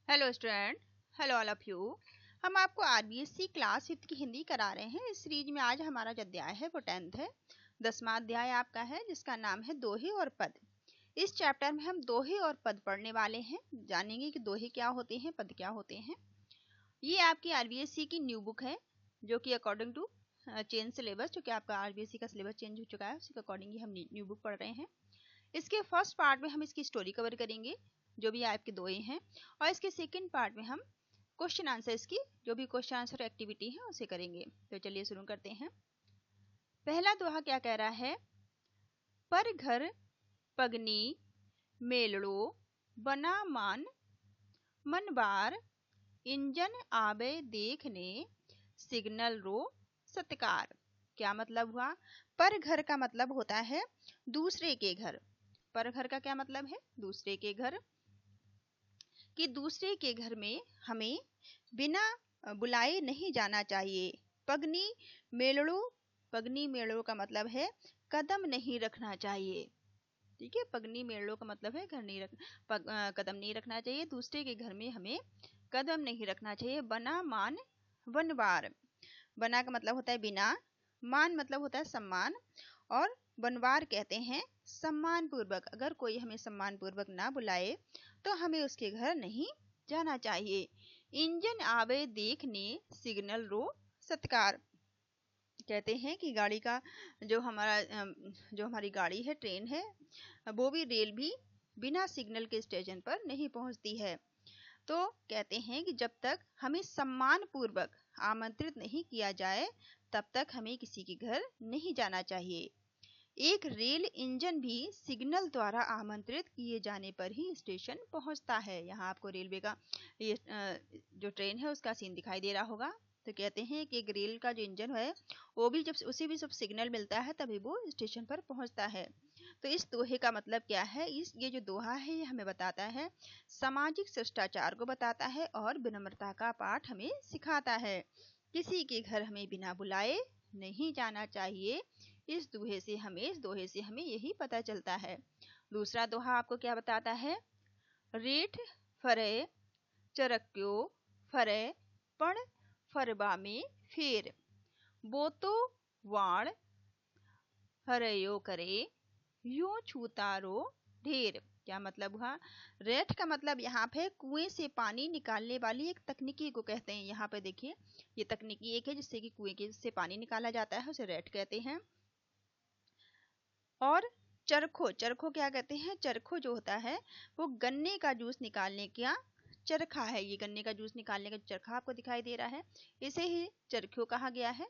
Hello student, hello all of you. हम आपको RBSC class 5 की हिंदी करा रहे हैं। इस सीरीज में आज हमारा जो अध्याय है वो 10th है। 10वां अध्याय आपका है जिसका नाम है दोहे और पद। इस चैप्टर में हम दोहे और पद पढ़ने वाले हैं। जानेंगे कि दोहे क्या होते हैं, पद क्या होते हैं। ये आपकी आरबीएससी की न्यू बुक है जो कि अकॉर्डिंग टू चेंज सिलेबस, जो कि आपका आरबीएससी का सिलेबस चेंज हो चुका है, उसके अकॉर्डिंग ही हम न्यू बुक पढ़ रहे हैं। इसके फर्स्ट पार्ट में हम इसकी स्टोरी कवर करेंगे जो भी आपके दोहे हैं, और इसके सेकंड पार्ट में हम क्वेश्चन आंसर की जो भी क्वेश्चन आंसर एक्टिविटी है उसे करेंगे। तो चलिए शुरू करते हैं। पहला दोहा क्या कह रहा है? पर घर पगनी मेलड़ो बना मान मन बार इंजन आबे देखने सिग्नल रो सत्कार। क्या मतलब हुआ? पर घर का मतलब होता है दूसरे के घर। पर घर का क्या मतलब है? दूसरे के घर। कि दूसरे के घर में हमें बिना बुलाए नहीं जाना चाहिए। पगनी मेलड़ो, पगनी मेलड़ो का मतलब है कदम नहीं रखना चाहिए। ठीक है, पगनी मेलड़ो का मतलब है घर नहीं कदम नहीं रखना चाहिए। दूसरे के घर में हमें कदम नहीं रखना चाहिए। बना मान वन बार। बना का मतलब होता है बिना, मान मतलब होता है सम्मान, और बनवार कहते हैं सम्मान पूर्वक। अगर कोई हमें सम्मान पूर्वक ना बुलाए तो हमें उसके घर नहीं जाना चाहिए। इंजन आवे देखने सिग्नल रो सत्कार। कहते हैं कि गाड़ी का जो हमारी गाड़ी है, ट्रेन है, वो भी रेल भी बिना सिग्नल के स्टेशन पर नहीं पहुंचती है। तो कहते हैं कि जब तक हमें सम्मान पूर्वक आमंत्रित नहीं किया जाए तब तक हमें किसी के घर नहीं जाना चाहिए। एक रेल इंजन भी सिग्नल द्वारा आमंत्रित किए जाने पर ही स्टेशन पहुंचता है। यहाँ आपको रेलवे का ये जो ट्रेन है उसका सीन दिखाई दे रहा होगा। तो कहते हैं कि एक रेल का जो इंजन है वो भी जब उसे भी जब सिग्नल मिलता है तभी वो स्टेशन पर पहुंचता है। तो इस दोहे का मतलब क्या है? ये जो दोहा है ये हमें बताता है सामाजिक शिष्टाचार को बताता है और विनम्रता का पाठ हमें सिखाता है। किसी के घर हमें बिना बुलाए नहीं जाना चाहिए। इस दोहे से हमें यही पता चलता है। दूसरा दोहा आपको क्या बताता है? रेठ फरे चरक्यो फरे पण फरबा में फेर बोतो वाण हरयो करे यूं छूतारो ढेर। क्या मतलब हुआ? रेठ का मतलब यहाँ पे कुएं से पानी निकालने वाली एक तकनीकी को कहते हैं। यहाँ पे देखिए, ये तकनीकी एक है जिससे कि कुएं के से पानी निकाला जाता है, उसे रेठ कहते हैं। और चरखो, चरखो क्या कहते हैं? चरखो जो होता है वो गन्ने का जूस निकालने का चरखा है। ये गन्ने का जूस निकालने का चरखा आपको दिखाई दे रहा है, इसे ही चरखो कहा गया है,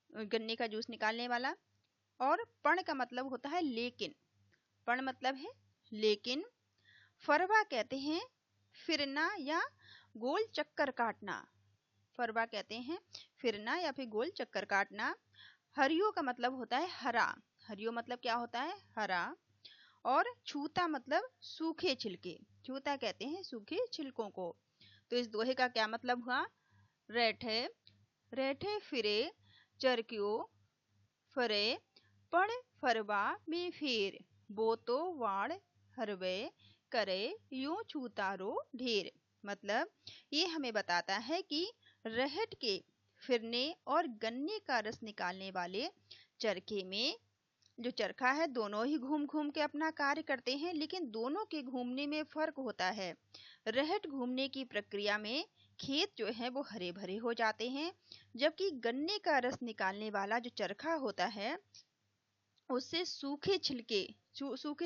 गन्ने का जूस निकालने वाला। और पण का मतलब होता है लेकिन। पण मतलब है लेकिन। फरवा कहते हैं फिरना या गोल चक्कर काटना। फरवा कहते हैं फिरना या फिर गोल चक्कर काटना। हरियो का मतलब होता है हरा। हरियो मतलब क्या होता है? हरा। और छूता मतलब सूखे छिलके। छूता कहते हैं सूखे छिलकों को। तो इस दोहे का क्या मतलब हुआ? रेठे रेठे फिरे चरक्यो फरे पण फरवा में फेर बोतो वाण हरवे करे यूं छूतारो ढेर। मतलब ये हमें बताता है कि रहट के फिरने और गन्ने का रस निकालने वाले चरखे में जो चरखा है दोनों ही घूम घूम के अपना कार्य करते हैं, लेकिन दोनों के घूमने में फर्क होता है। रहट घूमने की प्रक्रिया में खेत जो है वो हरे भरे हो जाते हैं, जबकि गन्ने का रस निकालने वाला जो चरखा होता है उससे सूखे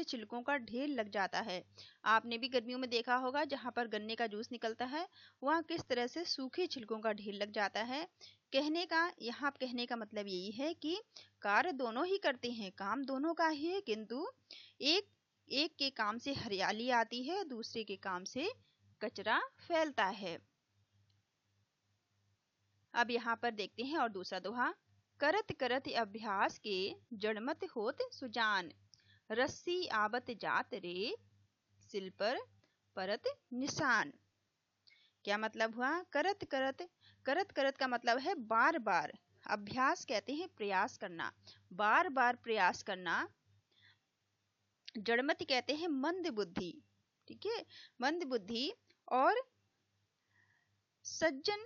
छिलकों का ढेर लग जाता है। आपने भी गर्मियों में देखा होगा जहां पर गन्ने का जूस निकलता है वहां किस तरह से सूखे छिलकों का ढेर लग जाता है। कहने का मतलब यही है कि कार्य दोनों ही करते हैं, काम दोनों का ही है, किंतु एक एक के काम से हरियाली आती है, दूसरे के काम से कचरा फैलता है। अब यहाँ पर देखते हैं और दूसरा दोहा। करत करत अभ्यास के जड़मत होत सुजान रस्सी आवत जात रे सिल पर परत निशान। क्या मतलब हुआ? करत करत, करत करत का मतलब है बार बार। अभ्यास कहते हैं प्रयास करना, बार बार प्रयास करना। जड़मति कहते हैं मंद बुद्धि। ठीक है, मंद बुद्धि। और सज्जन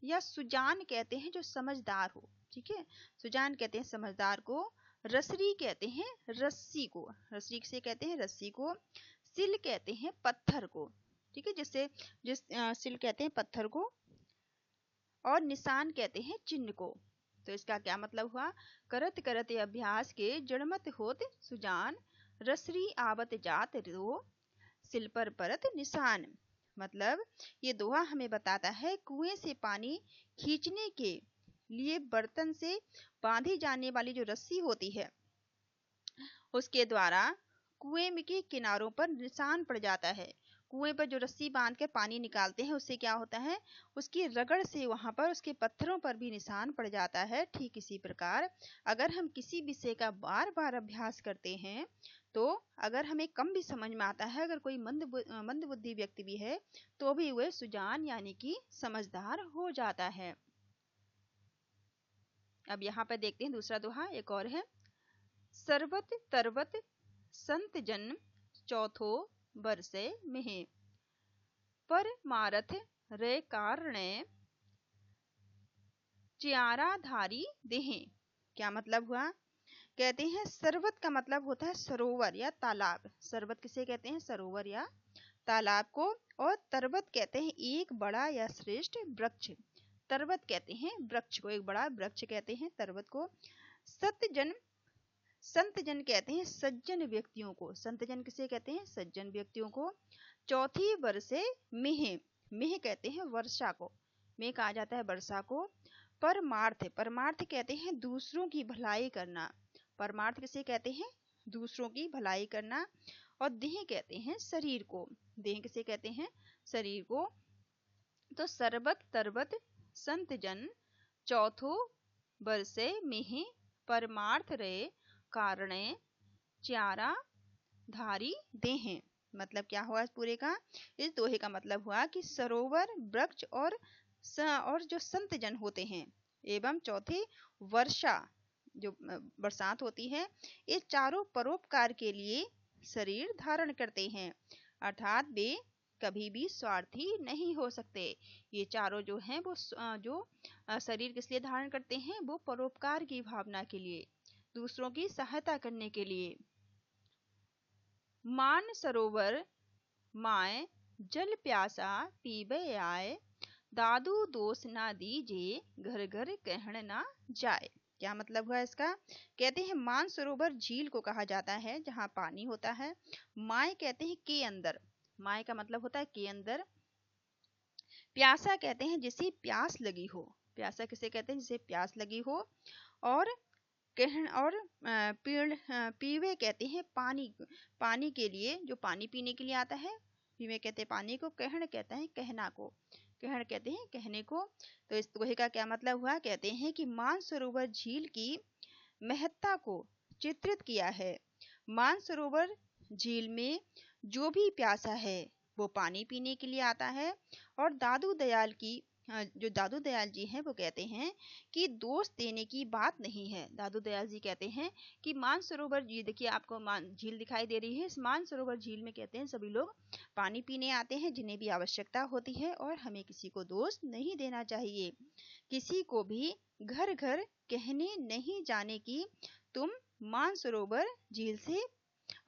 या सुजान कहते हैं जो समझदार हो, ठीक है। सुजान कहते हैं समझदार को। रसरी कहते हैं रस्सी को, रसरी से कहते हैं रस्सी को। सिल कहते हैं पत्थर को, ठीक है, सिल कहते हैं पत्थर को। और निशान कहते हैं चिन्ह को। तो इसका क्या मतलब हुआ? करत करत अभ्यास के जड़मत होत सुजान, रसरी आवत जात रो, सिल पर परत निशान। मतलब ये दोहा हमें बताता है कुएं से पानी खींचने के लिए बर्तन से बांधी जाने वाली जो रस्सी होती है उसके द्वारा कुएं के किनारों पर निशान पड़ जाता है। कुएं पर जो रस्सी बांध के पानी निकालते हैं उससे क्या होता है, उसकी रगड़ से वहां पर उसके पत्थरों पर भी निशान पड़ जाता है। ठीक इसी प्रकार अगर हम किसी विषय का बार बार अभ्यास करते हैं तो अगर हमें कम भी समझ में आता है, अगर कोई मंद बुद्धि व्यक्ति भी है तो भी वह सुजान यानी कि समझदार हो जाता है। अब यहाँ पर देखते हैं दूसरा दोहा, एक और है। सर्वत तरवत संत जन, चौथो बरसे मेहे, पर मारथ रे कारणे, च्यारा धारी देहे। क्या मतलब हुआ? कहते हैं सर्वत का मतलब होता है सरोवर या तालाब। सर्वत किसे कहते हैं? सरोवर या तालाब को। और तरवत कहते हैं एक बड़ा या श्रेष्ठ वृक्ष। तरवत कहते हैं वृक्ष को, एक बड़ा वृक्ष कहते हैं तरवत को। सतजन, संत जन कहते हैं सज्जन व्यक्तियों को। संत जन किसे कहते हैं? सज्जन व्यक्तियों को। चौथी वर्षे मेह, मेह कहते हैं वर्षा को, मेह कहा जाता है वर्षा को। परमार्थ, परमार्थ कहते हैं दूसरों की भलाई करना। परमार्थ किसे कहते हैं? दूसरों की भलाई करना। और देह कहते हैं शरीर को। देह किसे कहते हैं? शरीर को। तो सर्वत तरवत संत जन, चौथो वर्षे मेह, परमार्थ रे कारणे, च्यारा धारी देहें। मतलब क्या हुआ इस पूरे का? इस दोहे का मतलब हुआ कि सरोवर, वृक्ष और जो संत जन होते हैं एवं चौथे वर्षा, जो बरसात होती है, ये चारों परोपकार के लिए शरीर धारण करते हैं। अर्थात वे कभी भी स्वार्थी नहीं हो सकते। ये चारों जो हैं वो जो शरीर किस लिए धारण करते हैं? वो परोपकार की भावना के लिए, दूसरों की सहायता करने के लिए। मान सरोवर माए, जल प्यासा पीबे आए, दादू दोष ना दीजे, घर घर कहण ना जाए। क्या मतलब हुआ इसका? कहते हैं मान सरोवर झील को कहा जाता है जहाँ पानी होता है। माए कहते हैं के अंदर, माए का मतलब होता है के अंदर। प्यासा कहते हैं जिसे प्यास लगी हो। प्यासा किसे कहते हैं? जिसे प्यास लगी हो। और कहन और पीवे कहते हैं पानी, पानी के लिए, जो पानी पीने के लिए आता है। पीवे कहते हैं पानी को। कहन कहते हैं कहना को, कहन कहते हैं कहने को। तो इस दोहे का क्या मतलब हुआ? कहते हैं कि मानसरोवर झील की महत्ता को चित्रित किया है। मानसरोवर झील में जो भी प्यासा है वो पानी पीने के लिए आता है। और दादू दयाल की, जो दादू दयाल जी हैं वो कहते हैं कि दोष देने की बात नहीं है। दादू दयाल जी कहते हैं कि मानसरोवर झील, देखिए आपको झील दिखाई दे रही है, इस मानसरोवर झील में कहते हैं सभी लोग पानी पीने आते हैं जिन्हें भी आवश्यकता होती है, और हमें किसी को दोष नहीं देना चाहिए। किसी को भी घर घर कहने नहीं जाने की, तुम मानसरोवर झील से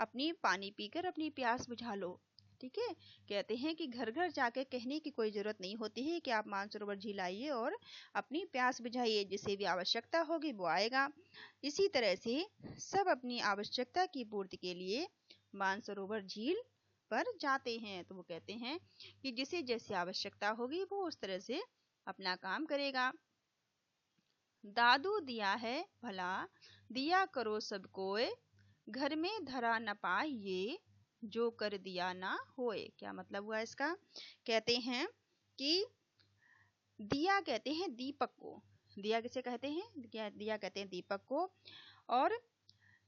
अपनी पानी पीकर अपनी प्यास बुझा लो। ठीक है, कहते हैं कि घर घर जाके कहने की कोई जरूरत नहीं होती है कि आप मानसरोवर झील आइए और अपनी प्यास बुझाइए, जिसे भी आवश्यकता होगी वो आएगा। इसी तरह से सब अपनी आवश्यकता की पूर्ति के लिए मानसरोवर झील पर जाते हैं। तो वो कहते हैं कि जिसे जैसी आवश्यकता होगी वो उस तरह से अपना काम करेगा। दादू दिया है भला, दिया करो सबकोए, घर में धरा न पाइए, जो कर दिया ना होए। क्या मतलब हुआ इसका? कहते हैं कि दिया कहते हैं दीपक को। दिया किसे कहते हैं? दिया कहते हैं दीपक को। और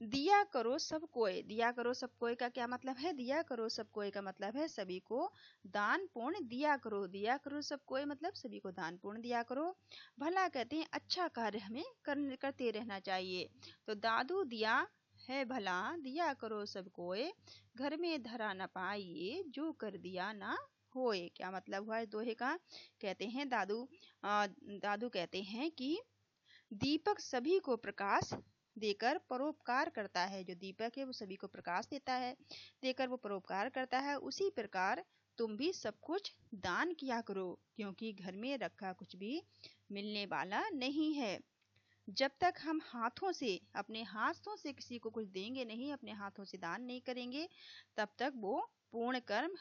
दिया करो सब कोई, दिया करो सब कोई का क्या मतलब है? दिया करो सब कोई का मतलब है सभी को दान पुण्य दिया करो। दिया करो सब कोई मतलब सभी को दान पुण्य दिया करो। भला कहते हैं अच्छा कार्य हमें करते रहना चाहिए। तो दादू दिया है भला, दिया करो सब कोई, घर में धरा न पाइए, जो कर दिया ना होए। क्या मतलब हुआ इस दोहे का? कहते हैं दादू कहते हैं कि दीपक सभी को प्रकाश देकर परोपकार करता है। जो दीपक है वो सभी को प्रकाश देता है, देकर वो परोपकार करता है। उसी प्रकार तुम भी सब कुछ दान किया करो, क्योंकि घर में रखा कुछ भी मिलने वाला नहीं है। जब तक हम अपने हाथों से किसी को कुछ देंगे नहीं, अपने हाथों से दान नहीं करेंगे, तब तक वो पूर्ण कर्म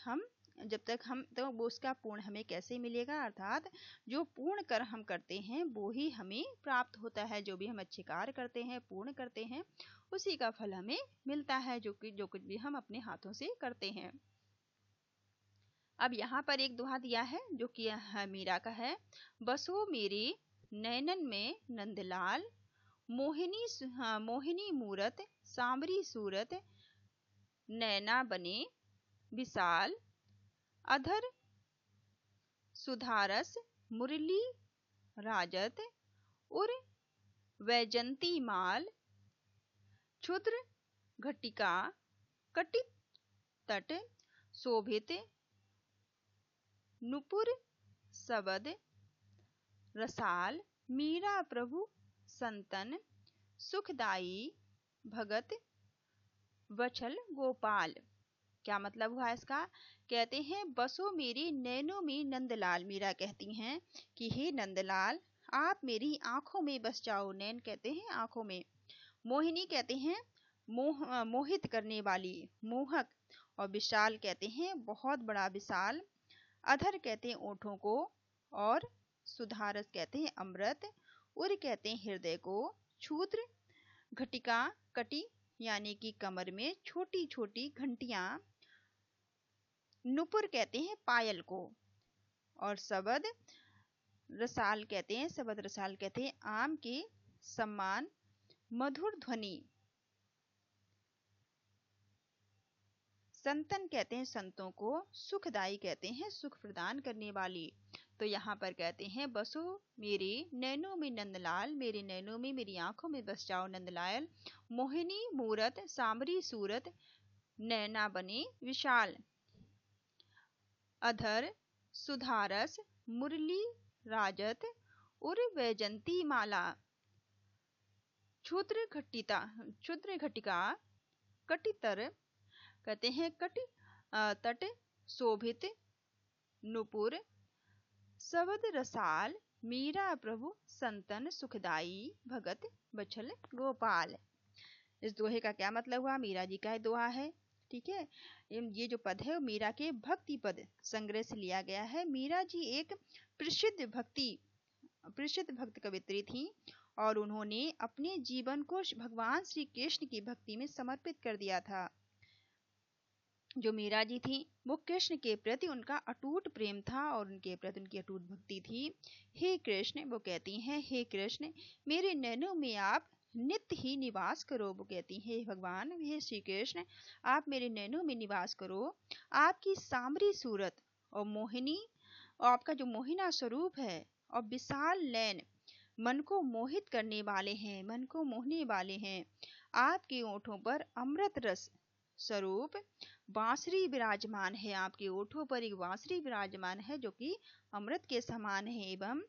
तो वो उसका पूर्ण हमें कैसे मिलेगा? अर्थात जो पूर्ण कर्म हम करते हैं वो ही हमें प्राप्त होता है। जो भी हम अच्छे कार्य करते हैं, पूर्ण करते हैं, उसी का फल हमें मिलता है, जो कुछ भी हम अपने हाथों से करते हैं। अब यहाँ पर एक दोहा दिया है जो कि मीरा का है। बसो मेरे नैनन में नंदलाल, मोहिनी मूरत सांवरी सूरत, नैना बने विशाल, अधर सुधारस मुरली राजत, उर वैजंती माल, क्षुद्र घटिका कटित तट, शोभित नुपुर सबद रसाल, मीरा प्रभु संतन, सुखदाई भगत वछल गोपाल। क्या मतलब हुआ इसका? कहते हैं बसो मेरी नैनों में नंदलाल। मीरा कहती हैं कि हे नंदलाल, आप मेरी आंखों में बस जाओ। नैन कहते हैं आंखों में, मोहिनी कहते हैं मोहित करने वाली, मोहक, और विशाल कहते हैं बहुत बड़ा विशाल, अधर कहते हैं ओठों को, और सुधारस कहते हैं अमृत, उर कहते हैं हृदय को, क्षुद्र घटिका कटी यानी कि कमर में छोटी छोटी घंटियां, नुपुर कहते हैं पायल को, और सबद रसाल कहते हैं आम के समान मधुर ध्वनि, संतन कहते हैं संतों को, सुखदाई कहते हैं सुख प्रदान करने वाली। तो यहाँ पर कहते हैं बसो मेरे नैनों में नंदलाल, मेरे नैनों में मेरी आंखों में बस जाओ नंदलाल, मोहिनी मूरत सांवरी सूरत, नैना बने विशाल, अधर सुधारस मुरली राजत, उर वैजंती माला, क्षुद्र घटिका कटितर कहते हैं तट, शोभित नुपुर सबद रसाल, मीरा प्रभु संतन, सुखदाई भगत बछल गोपाल। इस दोहे का क्या मतलब हुआ? मीरा जी का दोहा है, ठीक है। ये जो पद है मीरा के भक्ति पद संग्रह से लिया गया है। मीरा जी एक प्रसिद्ध भक्त कवित्री थी, और उन्होंने अपने जीवन को भगवान श्री कृष्ण की भक्ति में समर्पित कर दिया था। जो मीरा जी थी वो कृष्ण के प्रति उनका अटूट प्रेम था, और उनके प्रति उनकी अटूट भक्ति थी। हे कृष्ण, वो कहती हैं, हे कृष्ण मेरे नैनों में आप नित्य ही निवास करो। वो कहती हैं, हे भगवान, हे श्री कृष्ण, आप मेरे नैनों में निवास करो। आपकी सांवरी सूरत और मोहिनी, और आपका जो मोहिना स्वरूप है, और विशाल नैन मन को मोहित करने वाले हैं, मन को मोहने वाले हैं। आपके ओठों पर अमृत रस स्वरूप बांसुरी विराजमान है, आपके ओठों पर एक बांसुरी विराजमान है जो कि अमृत के समान है, एवं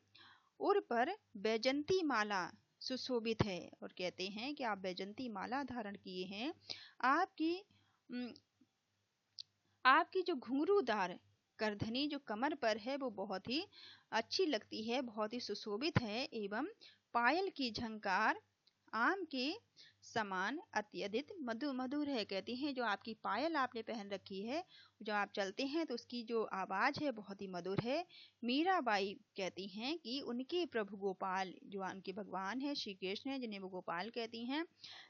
उर पर बैजंती माला सुशोभित है। और कहते हैं कि आप बैजंती माला धारण किए हैं। आपकी जो घुंघरूदार करधनी जो कमर पर है वो बहुत ही अच्छी लगती है, बहुत ही सुशोभित है, एवं पायल की झंकार आम के समान अत्यधिक मधुर है। कहती हैं जो आपकी पायल आपने पहन रखी है, जो आप चलते हैं तो उसकी जो आवाज है बहुत ही मधुर है। मीराबाई कहती हैं कि उनके प्रभु गोपाल, जो उनके भगवान है श्री कृष्ण है, जिन्हें वो गोपाल कहती हैं,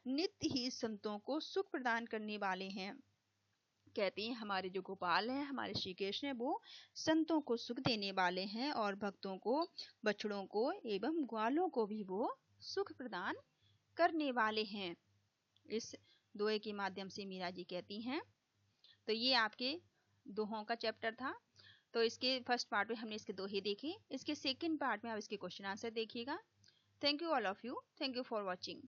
नित्य ही संतों को सुख प्रदान करने वाले हैं। कहती हैं हमारे जो गोपाल हैं, हमारे श्री कृष्ण है, वो संतों को सुख देने वाले हैं, और भक्तों को, बछड़ों को एवं ग्वालों को भी वो सुख प्रदान करने वाले हैं। इस दोहे के माध्यम से मीरा जी कहती हैं। तो ये आपके दोहों का चैप्टर था। तो इसके फर्स्ट पार्ट में हमने इसके दोहे देखे, इसके सेकंड पार्ट में आप इसके क्वेश्चन आंसर देखिएगा। Thank you all of you, thank you for watching.